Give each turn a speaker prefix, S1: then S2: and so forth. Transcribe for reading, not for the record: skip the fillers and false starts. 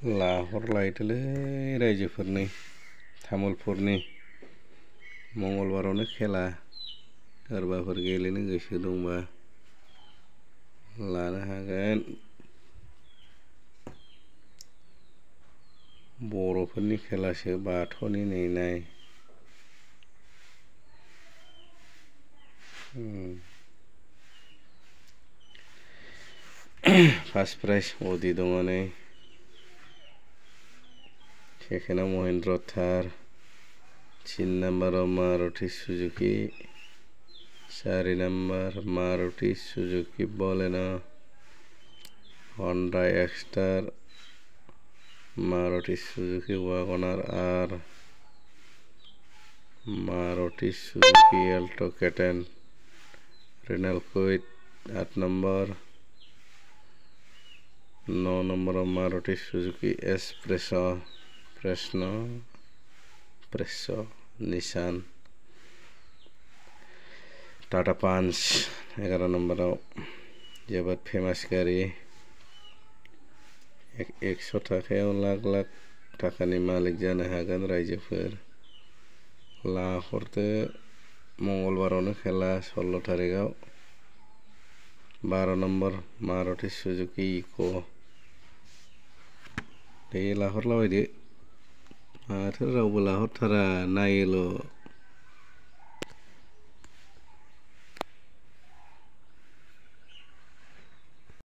S1: लाहरलायदोलै रायजोफोरनि तामुलपुरनि मंगलबारावनो खेला सोरबाफोर गेलेनो गोसो दंबा लानो हागोन। बर'फोरनि खेलासो बाथौनि नेनाय। फार्स्ट प्राइज अदि दङ नै, सेकेन्डआव महेन्द्र थार, 3 नाम्बाराव Maruti Suzuki, 4 number Maruti Suzuki Baleno, Hyundai Exter, Maruti Suzuki Wagon R, Maruti Suzuki Alto K ten, Renault Kwid 8 number, 9 नंबराव Maruti Suzuki Presso, Nissan, Tata पांच 11 नंबराव जोबोद फेमास गारि, 100 थाखायाव लाख लाख थाखानि मालिक जानो हागोन रायजोफोर। लाहरदो मंगलबारावनो खेला 16 तारिखआव 12 नंबर मारुति सुजुकी इक' दे लाहरलाबायदो। माथो रावबो लाहरथारा नायोल'।